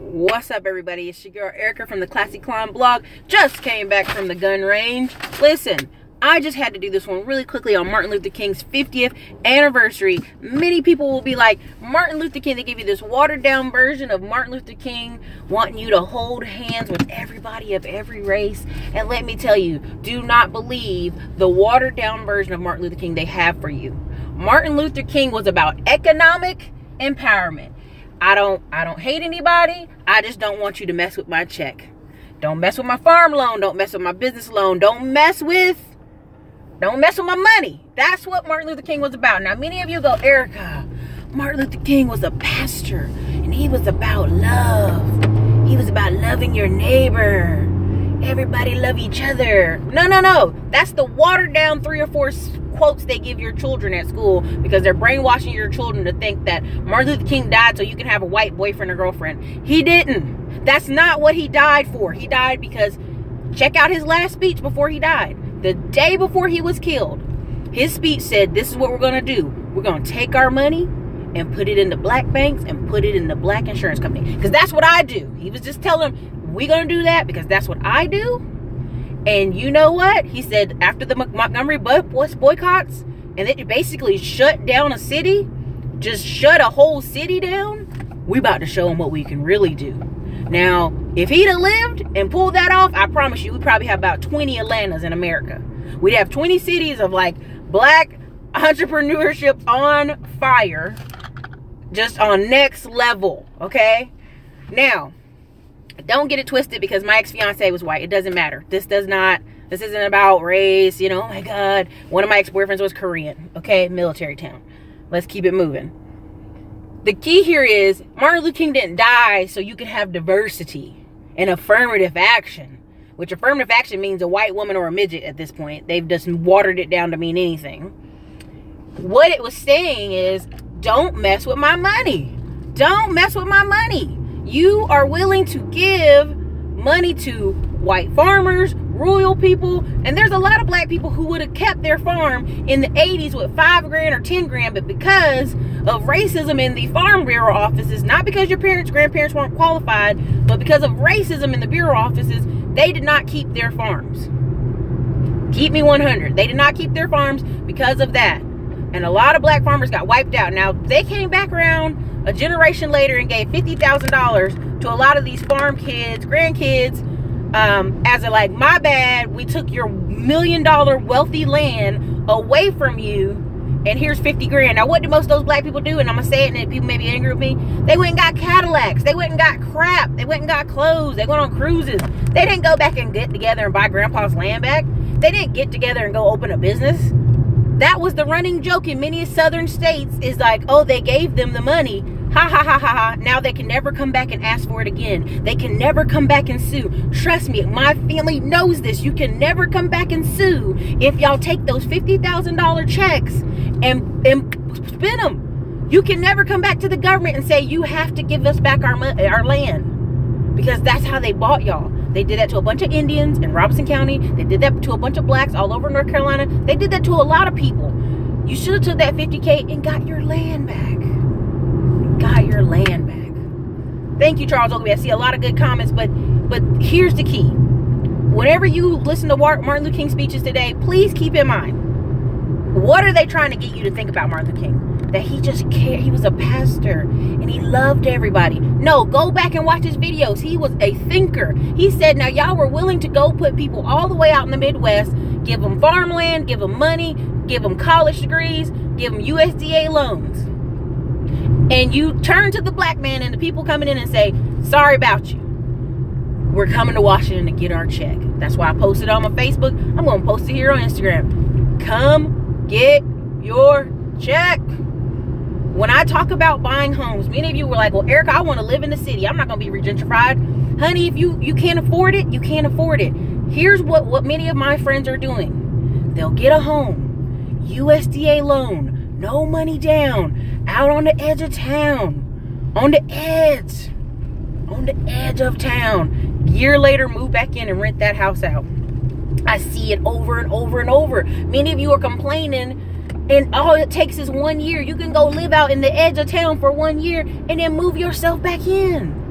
What's up, everybody? It's your girl Erica from the Classy Climb blog. Just came back from the gun range. Listen, I just had to do this one really quickly on Martin Luther King's 50th anniversary. Many people will be like, Martin Luther King, they give you this watered down version of Martin Luther King wanting you to hold hands with everybody of every race. And let me tell you, do not believe the watered down version of Martin Luther King they have for you. Martin Luther King was about economic empowerment. I don't hate anybody. I just don't want you to mess with my check. Don't mess with my farm loan. Don't mess with my business loan. Don't mess with my money. That's what Martin Luther King was about. Now, many of you go, Erica, Martin Luther King was a pastor and he was about love. He was about loving your neighbor. Everybody love each other. No. That's the watered down 3 or 4 quotes they give your children at school because they're brainwashing your children to think that Martin Luther King died so you can have a white boyfriend or girlfriend. He didn't. That's not what he died for. He died because, check out his last speech before he died. The day before he was killed, his speech said, this is what we're going to do. We're going to take our money and put it into black banks and put it in the black insurance company. Because that's what I do. He was just telling them, we're going to do that because that's what I do. And you know what? He said after the Montgomery boycotts, and it basically shut down a city, just shut a whole city down, we about to show them what we can really do. Now, if he'd have lived and pulled that off, I promise you, we'd probably have about 20 Atlantas in America. We'd have 20 cities of like black entrepreneurship on fire, just on next level, okay? Now, don't get it twisted because my ex-fiance was white. It doesn't matter. This isn't about race. You know, oh my God. One of my ex-boyfriends was Korean. Okay, military town. Let's keep it moving. The key here is Martin Luther King didn't die so you can have diversity and affirmative action, which affirmative action means a white woman or a midget at this point. They've just watered it down to mean anything. What it was saying is, don't mess with my money. Don't mess with my money. You are willing to give money to white farmers, rural people, and there's a lot of black people who would have kept their farm in the 80s with $5 grand or 10 grand, but because of racism in the farm bureau offices, not because your parents, grandparents weren't qualified, but because of racism in the bureau offices, they did not keep their farms. Keep me 100. They did not keep their farms because of that. And a lot of black farmers got wiped out. Now, they came back around a generation later and gave $50,000 to a lot of these farm kids, grandkids, as a like, my bad, we took your $1 million wealthy land away from you, and here's 50 grand. Now, what did most of those black people do? And I'm going to say it, and people may be angry with me. They went and got Cadillacs. They went and got crap. They went and got clothes. They went on cruises. They didn't go back and get together and buy grandpa's land back. They didn't get together and go open a business. That was the running joke in many southern states, is like, oh, they gave them the money. Ha, ha, ha, ha, ha. Now they can never come back and ask for it again. They can never come back and sue. Trust me, my family knows this. You can never come back and sue if y'all take those $50,000 checks and spend them. You can never come back to the government and say, you have to give us back our land. Because that's how they bought y'all. They did that to a bunch of Indians in Robeson County. They did that to a bunch of blacks all over North Carolina. They did that to a lot of people. You should have took that $50K and got your land back. Got your land back. Thank you, Charles Ogilvie. I see a lot of good comments, but here's the key. Whenever you listen to Martin Luther King speeches today, please keep in mind, what are they trying to get you to think about Martin Luther King? That he just cared. He was a pastor and he loved everybody. No, go back and watch his videos. He was a thinker. He said, now y'all were willing to go put people all the way out in the Midwest, give them farmland, give them money, give them college degrees, give them USDA loans. And you turn to the black man and the people coming in and say, sorry about you. We're coming to Washington to get our check. That's why I posted on my Facebook. I'm going to post it here on Instagram. Come get your check. When I talk about buying homes, many of you were like, well, Erica, I want to live in the city. I'm not going to be regentrified. Honey, if you can't afford it, you can't afford it. Here's what many of my friends are doing. They'll get a home, USDA loan, no money down, out on the edge of town, on the edge of town. Year later, move back in and rent that house out. I see it over and over and over. Many of you are complaining, and all it takes is 1 year. You can go live out in the edge of town for 1 year and then move yourself back in.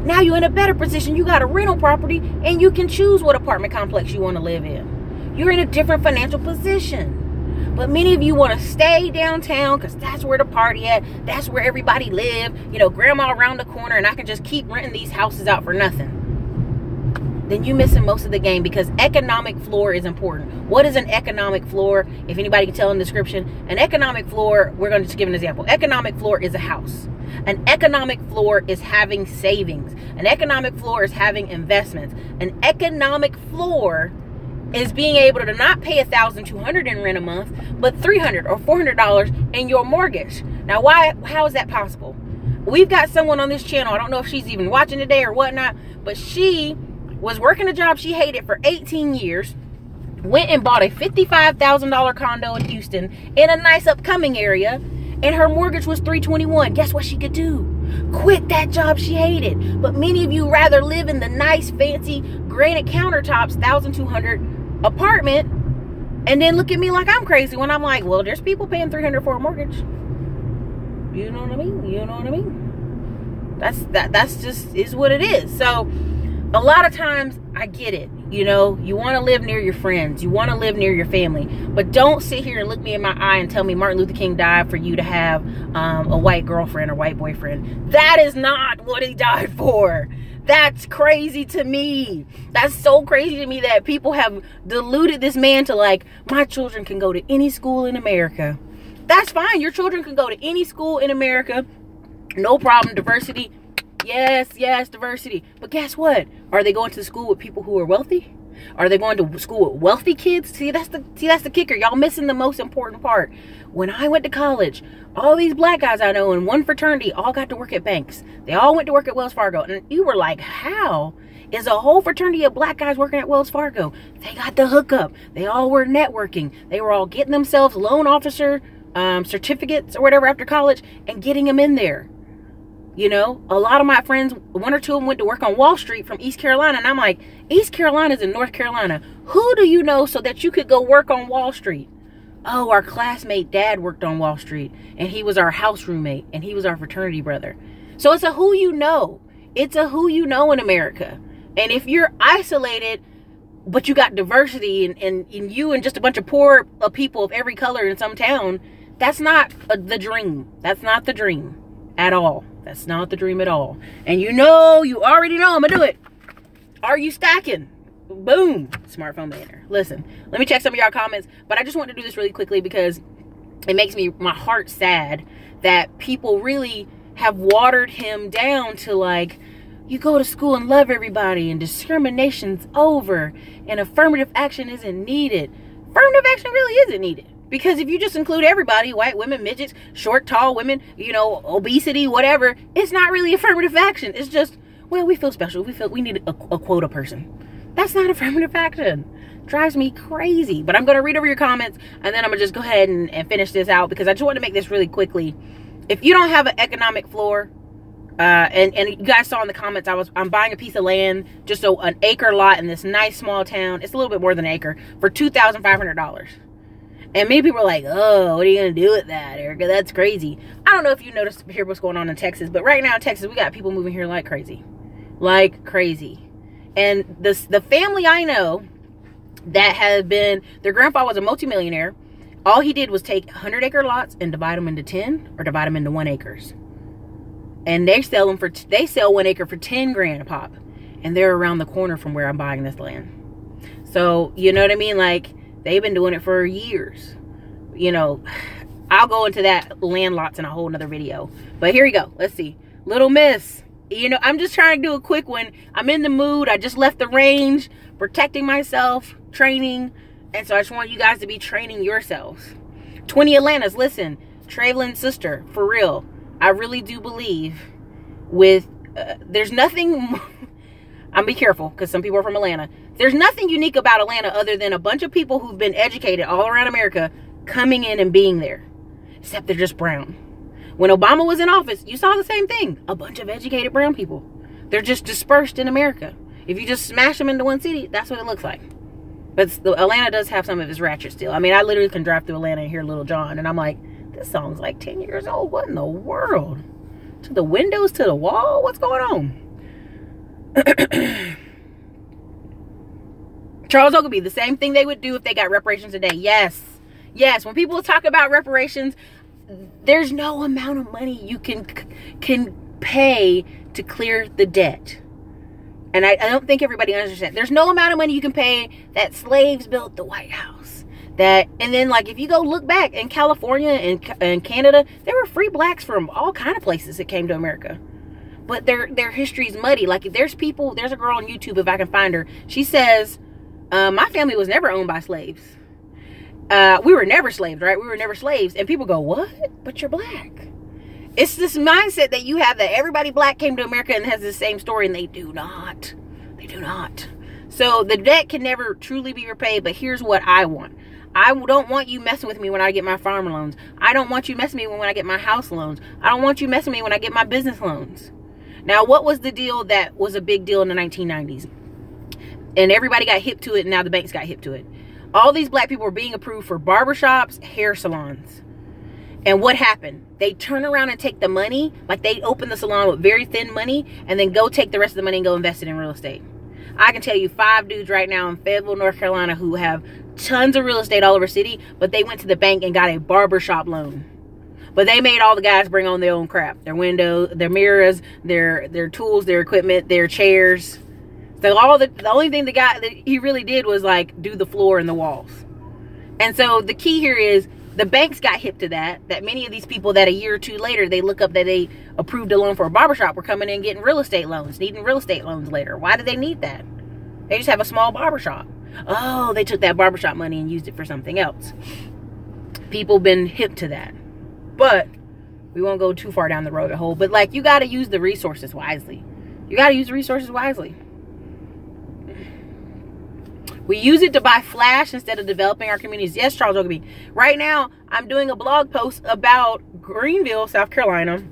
Now you're in a better position. You got a rental property and you can choose what apartment complex you want to live in. You're in a different financial position. But many of you want to stay downtown because that's where the party at. That's where everybody live. You know, grandma around the corner, and I can just keep renting these houses out for nothing. Then you're missing most of the game, because economic floor is important. What is an economic floor? If anybody can tell in the description, an economic floor, we're going to just give an example. Economic floor is a house. An economic floor is having savings. An economic floor is having investments. An economic floor is being able to not pay $1,200 in rent a month, but $300 or $400 in your mortgage. Now, how is that possible? We've got someone on this channel, I don't know if she's even watching today or whatnot, but she was working a job she hated for 18 years, went and bought a $55,000 condo in Houston in a nice upcoming area, and her mortgage was $321. Guess what she could do? Quit that job she hated. But many of you rather live in the nice, fancy, granite countertops, $1,200 apartment, and then look at me like I'm crazy when I'm like, well, there's people paying $300 for a mortgage. You know what I mean? You know what I mean? That's just is what it is. So a lot of times I get it. You know, you want to live near your friends. You want to live near your family. But don't sit here and look me in my eye and tell me Martin Luther King died for you to have a white girlfriend or white boyfriend. That is not what he died for. That's crazy to me. That's so crazy to me that people have deluded this man to like, my children can go to any school in America. That's fine. Your children can go to any school in America. No problem. Diversity. Yes, diversity. But guess what? Are they going to school with people who are wealthy? Are they going to school with wealthy kids? See, that's the kicker. Y'all missing the most important part. When I went to college, all these black guys I know in one fraternity all got to work at banks. They all went to work at Wells Fargo. And you were like, how is a whole fraternity of black guys working at Wells Fargo? They got the hookup. They all were networking. They were all getting themselves loan officer certificates or whatever after college and getting them in there. You know, a lot of my friends, one or two of them went to work on Wall Street from East Carolina. And I'm like, East Carolina's in North Carolina. Who do you know so that you could go work on Wall Street? Oh, our classmate dad worked on Wall Street. And he was our house roommate. And he was our fraternity brother. So it's a who you know. It's a who you know in America. And if you're isolated, but you got diversity and you and just a bunch of poor people of every color in some town, that's not the dream. That's not the dream at all. That's not the dream at all. And you already know I'm gonna do it. Are you stacking? Boom. Smartphone millionaire. Listen, let me check some of y'all comments, but I just want to do this really quickly because it makes my heart sad that people really have watered him down to like, you go to school and love everybody and discrimination's over and affirmative action isn't needed. Affirmative action really isn't needed. Because if you just include everybody, white women, midgets, short, tall women, you know, obesity, whatever, it's not really affirmative action. It's just, well, we feel special. We need a quota person. That's not affirmative action. Drives me crazy. But I'm going to read over your comments and then I'm going to just go ahead and finish this out because I just want to make this really quickly. If you don't have an economic floor, and you guys saw in the comments, I'm buying a piece of land, just an acre lot in this nice small town. It's a little bit more than an acre for $2,500. And many people are like, oh, what are you going to do with that, Erica? That's crazy. I don't know if you noticed here what's going on in Texas, but right now in Texas, we got people moving here like crazy. Like crazy. And the family I know that has been, their grandpa was a multimillionaire. All he did was take 100-acre lots and divide them into 10 or divide them into 1 acres. And they sell 1 acre for 10 grand a pop. And they're around the corner from where I'm buying this land. So, you know what I mean? Like, they've been doing it for years. You know, I'll go into that land lots in a whole nother video. But here you go. Let's see. Little Miss. You know, I'm just trying to do a quick one. I'm in the mood. I just left the range. Protecting myself. Training. And so I just want you guys to be training yourselves. 20 Atlantas. Listen. Traveling sister. For real. I really do believe with... there's nothing... I'm be careful because some people are from Atlanta. There's nothing unique about Atlanta other than a bunch of people who've been educated all around America coming in and being there. Except they're just brown. When Obama was in office, you saw the same thing. A bunch of educated brown people. They're just dispersed in America. If you just smash them into one city, that's what it looks like. But Atlanta does have some of its ratchet still. I mean, I literally can drive through Atlanta and hear Little John. And I'm like, this song's like 10 years old. What in the world? To the windows, to the wall? What's going on? Charles Oakley, the same thing they would do if they got reparations today. Yes. Yes. When people talk about reparations, there's no amount of money you can pay to clear the debt. And I don't think everybody understands. There's no amount of money you can pay that slaves built the White House. And then, like, if you go look back in California and Canada, there were free blacks from all kind of places that came to America. But their history's muddy. Like, if there's a girl on YouTube, if I can find her, she says, my family was never owned by slaves. We were never slaves, right? We were never slaves. And people go, what? But you're black. It's this mindset that you have that everybody black came to America and has the same story, and they do not. They do not. So the debt can never truly be repaid, but here's what I want. I don't want you messing with me when I get my farm loans. I don't want you messing with me when I get my house loans. I don't want you messing with me when I get my business loans. Now, what was the deal that was a big deal in the 1990s? And everybody got hip to it, and now the banks got hip to it. All these black people were being approved for barbershops, hair salons. And what happened? They turn around and take the money, like they open the salon with very thin money, and then go take the rest of the money and go invest it in real estate. I can tell you 5 dudes right now in Fayetteville, North Carolina, who have tons of real estate all over the city, but they went to the bank and got a barbershop loan. But they made all the guys bring on their own crap. Their windows, their mirrors, their tools, their equipment, their chairs. So the only thing the guy that he really did was like do the floor and the walls. And so the key here is the banks got hip to that many of these people that a year or two later, they look up that they approved a loan for a barbershop were coming in getting real estate loans, needing real estate loans later. Why do they need that? They just have a small barbershop. Oh, they took that barbershop money and used it for something else. People been hip to that. But we won't go too far down the rabbit hole. But like, you got to use the resources wisely. You got to use the resources wisely. We use it to buy flash instead of developing our communities. Yes, Charles Oakley. Right now, I'm doing a blog post about Greenville, South Carolina.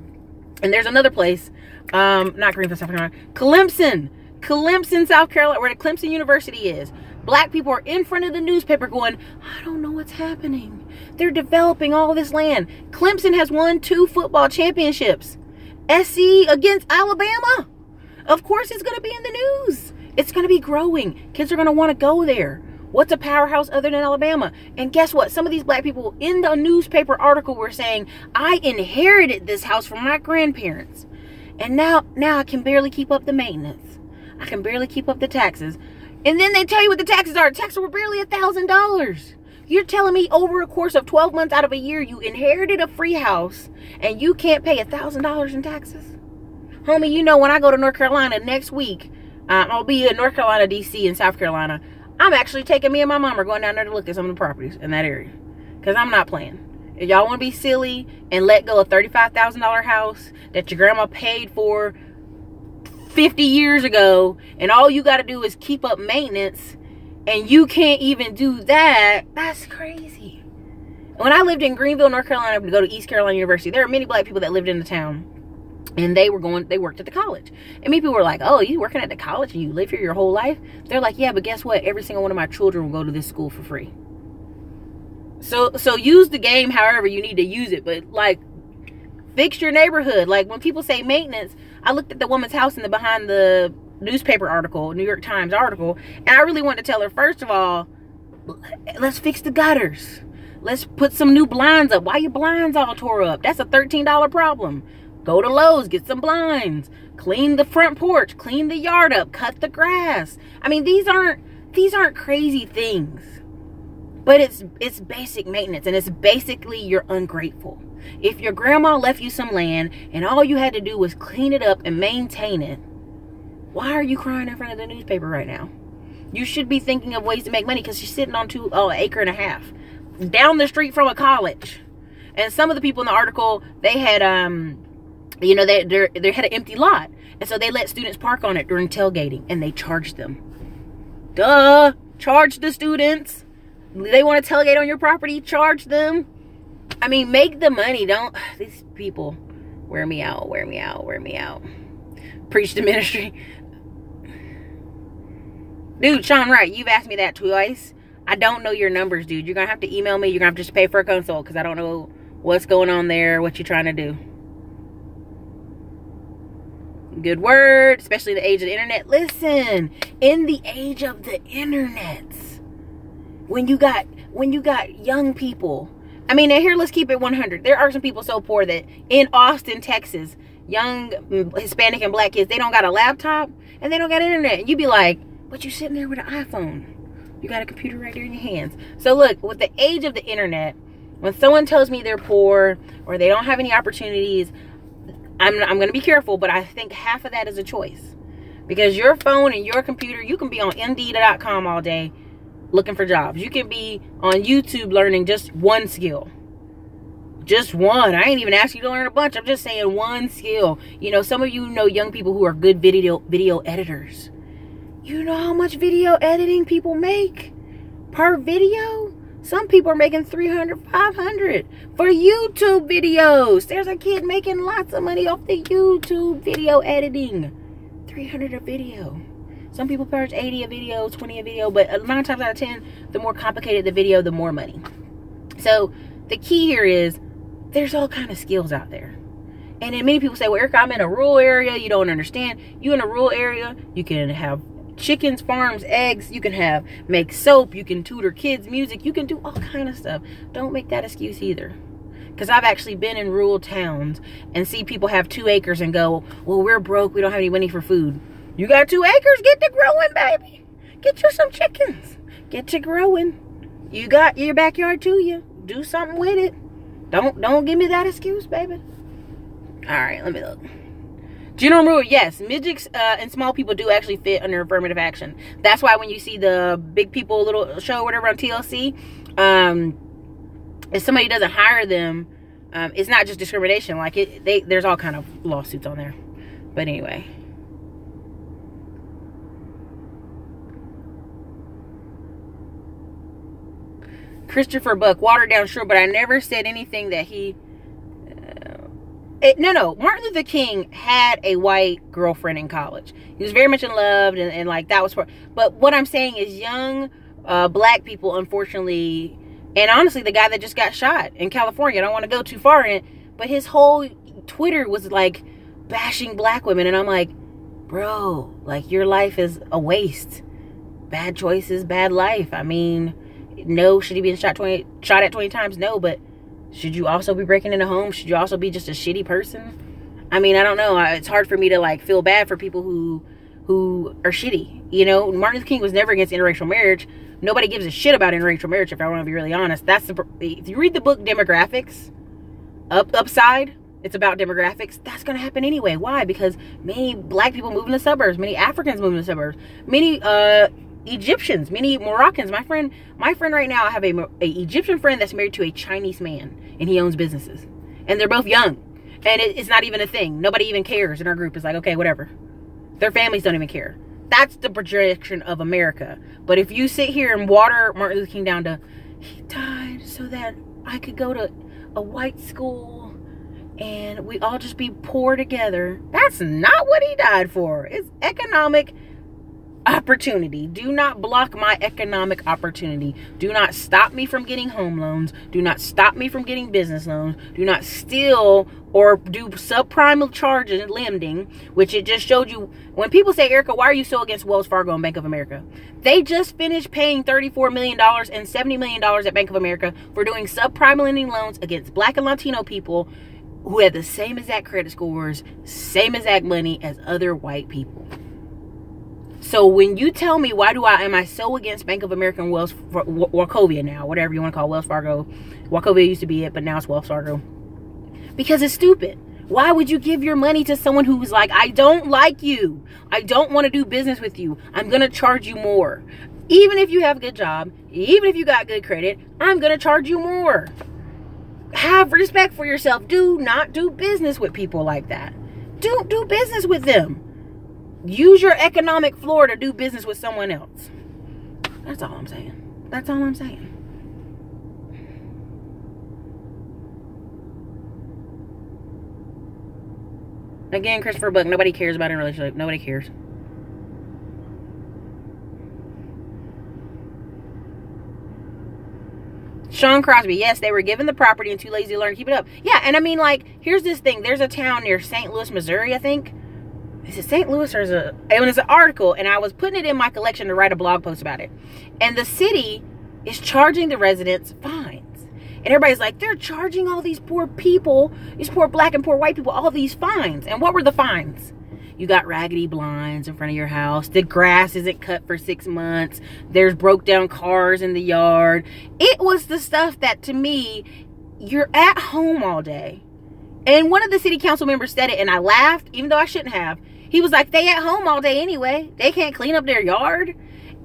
And there's another place. Not Greenville, South Carolina. Clemson, South Carolina, where the Clemson University is. Black people are in front of the newspaper going, I don't know what's happening. They're developing all this land. Clemson has won 2 football championships. SC against Alabama. Of course it's going to be in the news. It's going to be growing. Kids are going to want to go there. What's a powerhouse other than Alabama? And guess what? Some of these black people in the newspaper article were saying, I inherited this house from my grandparents. And now I can barely keep up the maintenance. I can barely keep up the taxes. And then they tell you what the taxes are. Taxes were barely $1,000. You're telling me over a course of 12 months out of a year, you inherited a free house and you can't pay $1,000 in taxes? Homie, you know when I go to North Carolina next week, I'll be in North Carolina, D.C., and South Carolina. I'm actually taking me and my mom are going down there to look at some of the properties in that area. Because I'm not playing. If y'all want to be silly and let go a $35,000 house that your grandma paid for 50 years ago, and all you got to do is keep up maintenance, and you can't even do that, that's crazy. When I lived in Greenville, North Carolina, to go to East Carolina University, there are many black people that lived in the town. And they worked at the college. And many people were like, oh, you working at the college and you live here your whole life? They're like, yeah, but guess what? Every single one of my children will go to this school for free. So use the game however you need to use it. But like, fix your neighborhood. Like when people say maintenance, I looked at the woman's house behind the newspaper article, New York Times article. And I really wanted to tell her, first of all, let's fix the gutters. Let's put some new blinds up. Why your blinds all tore up? That's a $13 problem. Go to Lowe's, get some blinds, clean the front porch, clean the yard up, cut the grass. I mean, these aren't crazy things, but it's basic maintenance, and it's basically you're ungrateful. If your grandma left you some land and all you had to do was clean it up and maintain it, why are you crying in front of the newspaper right now? You should be thinking of ways to make money because you're sitting on an acre and a half down the street from a college. And some of the people in the article, they had they had an empty lot, and so they let students park on it during tailgating, and they charged them. Duh, charge the students. They want to tailgate on your property, charge them. I mean, make the money. Don't, these people wear me out. Preach the ministry. Dude, Sean Wright, you've asked me that twice. I don't know your numbers, dude. You're gonna have to email me. You're gonna have to just pay for a consult because I don't know what's going on there, what you're trying to do. Good word, especially the age of the internet. Listen, in the age of the internet, when you got young people, I mean, and here, let's keep it 100. There are some people so poor that in Austin, Texas, young Hispanic and black kids, they don't got a laptop and they don't got internet. And you be like, but you sitting there with an iPhone. You got a computer right there in your hands. So look, with the age of the internet, when someone tells me they're poor or they don't have any opportunities, I'm going to be careful, but I think half of that is a choice. Because your phone and your computer, you can be on Indeed.com all day looking for jobs. You can be on YouTube learning just one skill. Just one. I ain't even asking you to learn a bunch. I'm just saying one skill. You know, some of you know young people who are good video editors. You know how much video editing people make per video? Some people are making $300, $500 for YouTube videos. There's a kid making lots of money off the YouTube video editing. $300 a video. Some people charge $80 a video, $20 a video, but 9 times out of 10, the more complicated the video, the more money. So the key here is there's all kind of skills out there. And then many people say, well, Erica, I'm in a rural area. You don't understand. You in a rural area, you can have chickens, farms, eggs. You can make soap. You can tutor kids music. You can do all kind of stuff. Don't make that excuse either. Because I've actually been in rural towns and see people have 2 acres and go, well, we're broke. We don't have any money for food. You got 2 acres? Get to growing, baby. Get you some chickens. Get to growing. You got your backyard to you. Do something with it. Don't give me that excuse, baby. All right, let me look. General rule, yes, midgets and small people do actually fit under affirmative action. That's why when you see the big people little show or whatever on TLC, if somebody doesn't hire them, it's not just discrimination. Like there's all kind of lawsuits on there. But anyway. Christopher Buck, watered down, sure, but I never said anything that he... No. Martin Luther King had a white girlfriend in college. He was very much in love, and like, that was... But what I'm saying is young black people, unfortunately... And honestly, the guy that just got shot in California, I don't want to go too far in it, but his whole Twitter was like bashing black women. And I'm like, bro, like, your life is a waste. Bad choices, bad life. I mean... No, should he be shot at 20 times? No, but should you also be breaking into homes? Should you also be just a shitty person? I mean, I don't know. It's hard for me to like feel bad for people who are shitty. You know, Martin Luther King was never against interracial marriage. Nobody gives a shit about interracial marriage, if I want to be really honest. If you read the book Demographics, Upside, it's about demographics. That's going to happen anyway. Why? Because many black people move in the suburbs. Many Africans move in the suburbs. Many Egyptians, many Moroccans. My friend right now, I have a Egyptian friend that's married to a Chinese man, and he owns businesses, and they're both young, and it's not even a thing. Nobody even cares in our group. It's like, okay, whatever. Their families don't even care. That's the projection of America. But if you sit here and water Martin Luther King down to, he died so that I could go to a white school and we all just be poor together, that's not what he died for. It's economic opportunity. Do not block my economic opportunity. Do not stop me from getting home loans. Do not stop me from getting business loans. Do not steal or do subprime charges and lending, which it just showed you. When people say, Erica, why are you so against Wells Fargo and Bank of America? They just finished paying $34 million and $70 million at Bank of America for doing subprime lending loans against black and Latino people who had the same exact credit scores, same exact money as other white people. So when you tell me am I so against Bank of America and Wachovia now, whatever you want to call Wells Fargo. Wachovia used to be it, but now it's Wells Fargo. Because it's stupid. Why would you give your money to someone who's like, I don't like you. I don't want to do business with you. I'm going to charge you more. Even if you have a good job, even if you got good credit, I'm going to charge you more. Have respect for yourself. Do not do business with people like that. Don't do business with them. Use your economic floor to do business with someone else. That's all I'm saying. That's all I'm saying. Again, Christopher Buck, nobody cares about a relationship. Nobody cares. Sean Crosby, yes, they were given the property and too lazy to learn to keep it up. Yeah, and I mean, like, here's this thing. There's a town near St. Louis, Missouri, I think. is it St. Louis or it was an article, and I was putting it in my collection to write a blog post about it. And the city is charging the residents fines. And everybody's like, they're charging all these poor people, these poor black and poor white people, all these fines. And what were the fines? You got raggedy blinds in front of your house. The grass isn't cut for 6 months. There's broke down cars in the yard. It was the stuff that, to me, you're at home all day. And one of the city council members said it, and I laughed, even though I shouldn't have. He was like, they at home all day anyway. They can't clean up their yard.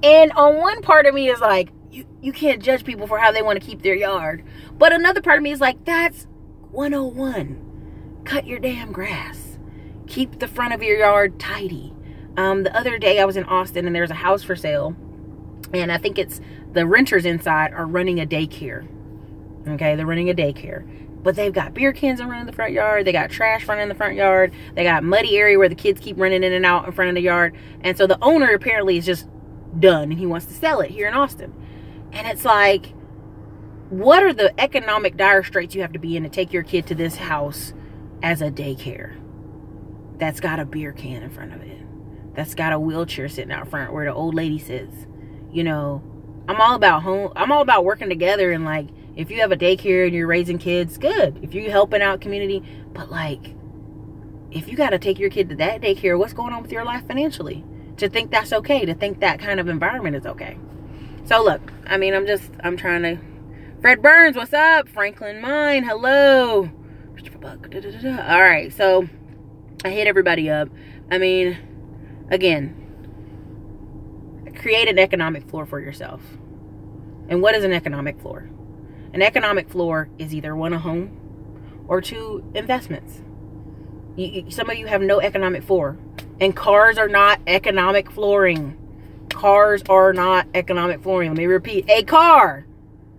And on one part of me is like, you can't judge people for how they want to keep their yard. But another part of me is like, that's 101. Cut your damn grass. Keep the front of your yard tidy. The other day I was in Austin, and there's a house for sale. And I think it's the renters inside are running a daycare. Okay, they're running a daycare. But they've got beer cans in front of the front yard. They got trash running in the front yard. They got muddy area where the kids keep running in and out in front of the yard. And so the owner apparently is just done, and he wants to sell it here in Austin. And it's like, what are the economic dire straits you have to be in to take your kid to this house as a daycare that's got a beer can in front of it, that's got a wheelchair sitting out front where the old lady sits? You know, I'm all about home. I'm all about working together, and like, if you have a daycare and you're raising kids, good. If you're helping out community, but like, if you got to take your kid to that daycare, what's going on with your life financially? To think that's okay, to think that kind of environment is okay. So look, I mean, I'm trying to, Fred Burns, what's up? Franklin Mine, hello. Christopher Buck, all right, so I hit everybody up. I mean, again, create an economic floor for yourself. And what is an economic floor? An economic floor is either one, a home, or two, investments. Some of you have no economic floor. And cars are not economic flooring. Cars are not economic flooring. Let me repeat. A car,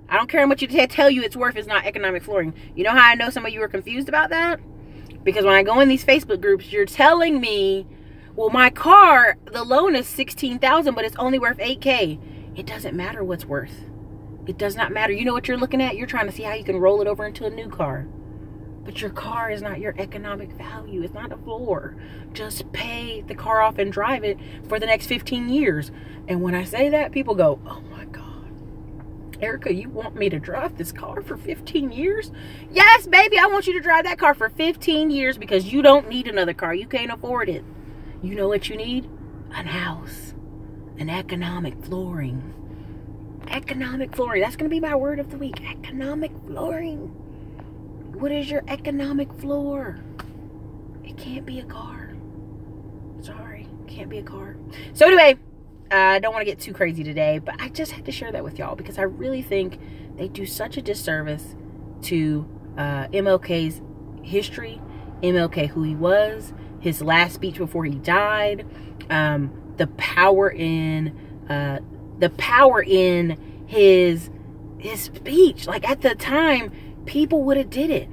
I don't care how much you tell you it's worth, is not economic flooring. You know how I know some of you are confused about that? Because when I go in these Facebook groups, you're telling me, well, my car, the loan is $16,000, but it's only worth $8K. It doesn't matter what's worth. It does not matter. You know what you're looking at? You're trying to see how you can roll it over into a new car. But your car is not your economic value. It's not a floor. Just pay the car off and drive it for the next 15 years. And when I say that, people go, oh my God, Erica, you want me to drive this car for 15 years? Yes, baby, I want you to drive that car for 15 years because you don't need another car. You can't afford it. You know what you need? An house. An economic flooring. Economic flooring. That's going to be my word of the week. Economic flooring. What is your economic floor? It can't be a car. Sorry, can't be a car. So anyway, I don't want to get too crazy today, but I just had to share that with y'all because I really think they do such a disservice to MLK's history, MLK, who he was, his last speech before he died, the power in his speech. Like, at the time, people would have did it.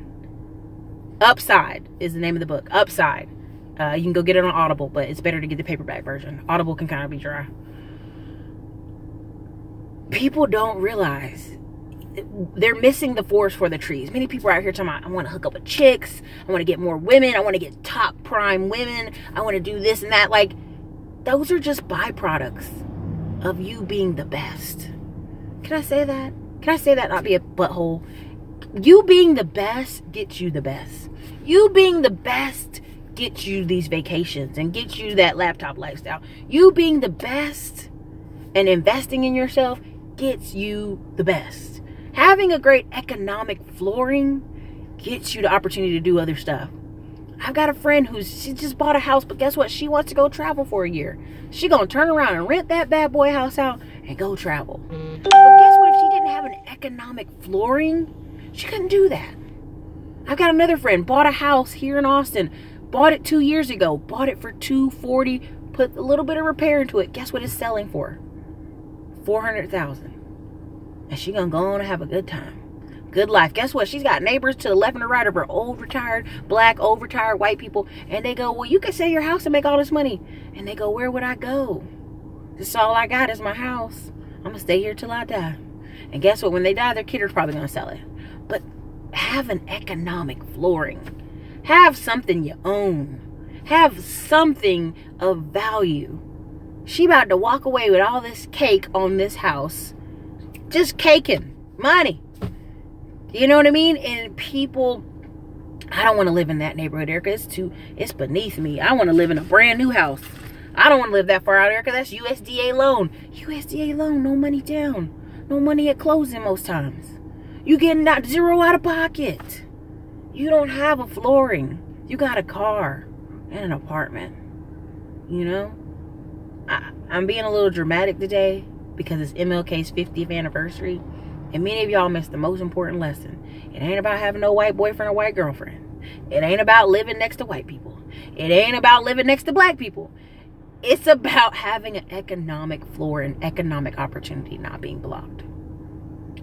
Upside is the name of the book. Upside. You can go get it on Audible, but it's better to get the paperback version. Audible can kind of be dry. People don't realize they're missing the forest for the trees. Many people are out here talking about, I want to hook up with chicks. I want to get more women. I want to get top prime women. I want to do this and that. Like, those are just byproducts of you being the best. Can I say that? Can I say that, not be a butthole? You being the best gets you the best. You being the best gets you these vacations and gets you that laptop lifestyle. You being the best and investing in yourself gets you the best. Having a great economic flooring gets you the opportunity to do other stuff. I've got a friend she just bought a house, but guess what? She wants to go travel for a year. She gonna turn around and rent that bad boy house out and go travel. But guess what? If she didn't have an economic flooring, she couldn't do that. I've got another friend, bought a house here in Austin, bought it 2 years ago, bought it for $240, put a little bit of repair into it. Guess what it's selling for? $400,000. And she gonna go on and have a good time. Good life. Guess what? She's got neighbors to the left and the right of her, old retired black, old retired white people. And they go, well, you can sell your house and make all this money. And they go, where would I go? This is all I got is my house. I'm gonna stay here till I die. And guess what? When they die, their kid is probably gonna sell it. But have an economic flooring. Have something you own. Have something of value. She about to walk away with all this cake on this house. Just caking money. You know what I mean? And people, I don't want to live in that neighborhood, Erica. It's beneath me. I want to live in a brand new house. I don't want to live that far out, Erica. That's USDA loan. USDA loan, no money down. No money at closing most times. You getting that zero out of pocket. You don't have a flooring. You got a car and an apartment. You know? I'm being a little dramatic today because it's MLK's 50th anniversary. And many of y'all missed the most important lesson. It ain't about having no white boyfriend or white girlfriend. It ain't about living next to white people. It ain't about living next to black people. It's about having an economic floor and economic opportunity not being blocked.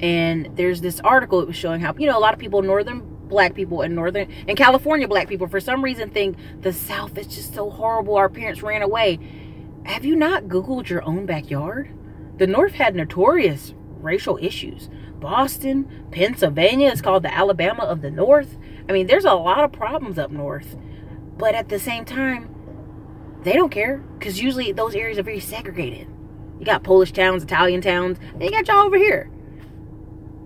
And there's this article that was showing how, a lot of people, northern black people and California black people, for some reason think the South is just so horrible. Our parents ran away. Have you not Googled your own backyard? The North had notorious racial issues. Boston, Pennsylvania is called the Alabama of the North. I mean, there's a lot of problems up north. But at the same time, they don't care, because usually those areas are very segregated. You got Polish towns, Italian towns, and you got y'all over here.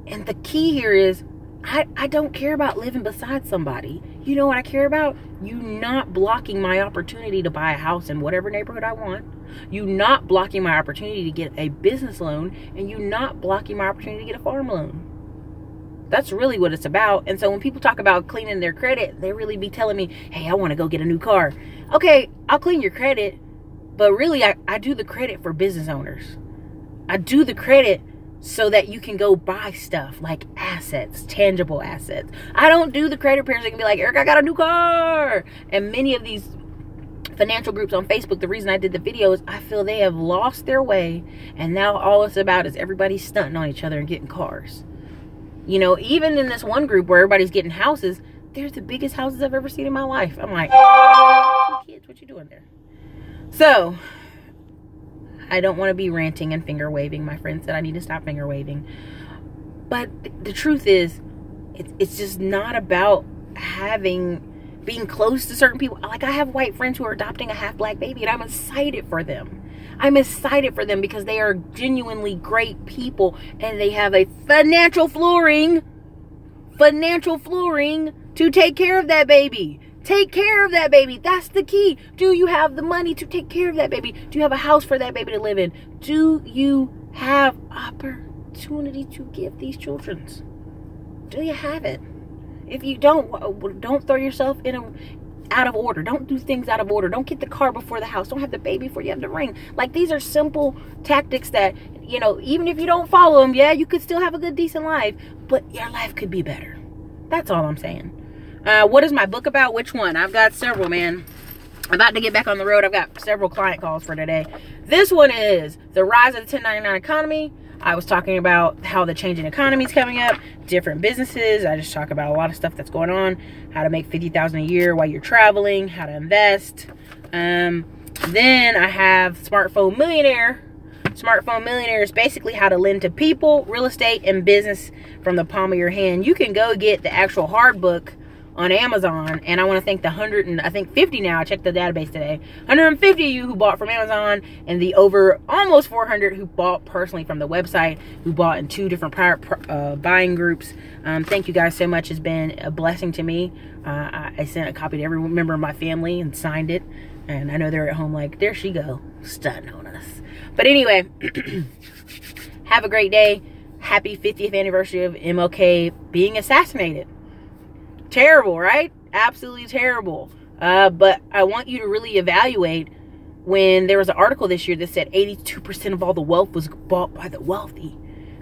And the key here is, I don't care about living beside somebody. You know what I care about? You not blocking my opportunity to buy a house in whatever neighborhood I want. You not blocking my opportunity to get a business loan. And you not blocking my opportunity to get a farm loan. That's really what it's about. And so when people talk about cleaning their credit, they really be telling me, hey, I want to go get a new car. Okay, I'll clean your credit. But really, I do the credit for business owners. I do the credit so that you can go buy stuff like assets, tangible assets. I don't do the credit repairs that can be like, Eric, I got a new car. And many of these financial groups on Facebook, the reason I did the video is I feel they have lost their way. And now all it's about is everybody stunting on each other and getting cars. Even in this one group where everybody's getting houses, they're the biggest houses I've ever seen in my life. I'm like, two kids, what you doing there? So, I don't want to be ranting and finger waving. My friend said I need to stop finger waving. But the truth is, it's just not about being close to certain people. Like, I have white friends who are adopting a half black baby, and I'm excited for them. I'm excited for them because they are genuinely great people, and they have a financial flooring to take care of that baby. Take care of that baby. That's the key. Do you have the money to take care of that baby? Do you have a house for that baby to live in? Do you have opportunity to give these children? Do you have it? If you don't throw yourself out of order. Don't do things out of order. Don't get the car before the house. Don't have the baby before you have the ring. Like, these are simple tactics that, even if you don't follow them, yeah, you could still have a good, decent life, but your life could be better. That's all I'm saying. What is my book about? Which one? I've got several, man. I'm about to get back on the road. I've got several client calls for today. This one is The Rise of the 1099 Economy. I was talking about how the changing economy is coming up, different businesses. I just talk about a lot of stuff that's going on, how to make $50,000 a year while you're traveling, how to invest. Then I have Smartphone Millionaire. Smartphone Millionaire is basically how to lend to people, real estate, and business from the palm of your hand. You can go get the actual hard book on Amazon, and I want to thank the 150 now, I checked the database today, 150 of you who bought from Amazon, and the over almost 400 who bought personally from the website, who bought in 2 different buying groups. Thank you guys so much. It's been a blessing to me. I sent a copy to every member of my family and signed it, and I know they're at home like, there she go, stunting on us. But anyway, have a great day. Happy 50th anniversary of MLK being assassinated. Terrible, right? Absolutely terrible. But I want you to really evaluate when there was an article this year that said 82% of all the wealth was bought by the wealthy.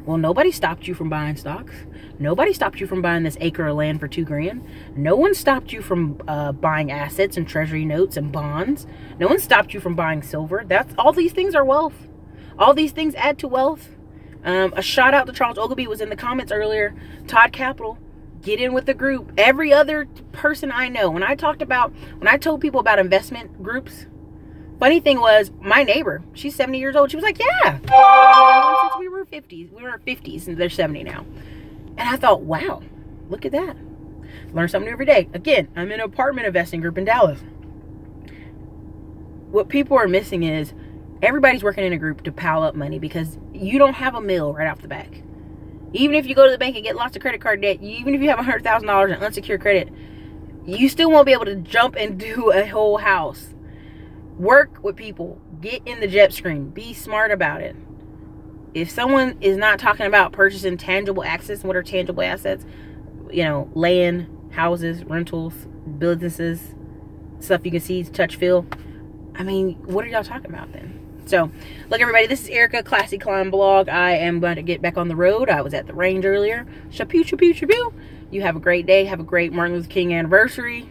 Well, nobody stopped you from buying stocks. Nobody stopped you from buying this acre of land for $2 grand. No one stopped you from buying assets and treasury notes and bonds. No one stopped you from buying silver. All these things are wealth. All these things add to wealth. A shout out to Charles Ogilvie was in the comments earlier. Todd Capital. Get in with the group. Every other person I know, when I told people about investment groups, funny thing was, my neighbor, she's 70 years old. She was like, yeah, since we were 50s, and they're 70 now. And I thought, wow, look at that. Learn something new every day. Again, I'm in an apartment investing group in Dallas. what people are missing is everybody's working in a group to pile up money, because you don't have a mill right off the back. Even if you go to the bank and get lots of credit card debt, even if you have $100,000 in unsecured credit, you still won't be able to jump and do a whole house. Work with people. Get in the jet stream. Be smart about it. If someone is not talking about purchasing tangible assets, what are tangible assets? You know, land, houses, rentals, businesses, stuff you can see, touch, feel. I mean, what are y'all talking about then? So, look, everybody, this is Erica, Classy Climb Blog. I am going to get back on the road. I was at the range earlier. Shapew, shapew, shapew. You have a great day. Have a great Martin Luther King anniversary.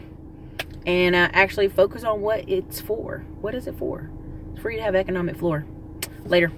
And actually focus on what it's for. What is it for? It's for you to have economic floor. Later.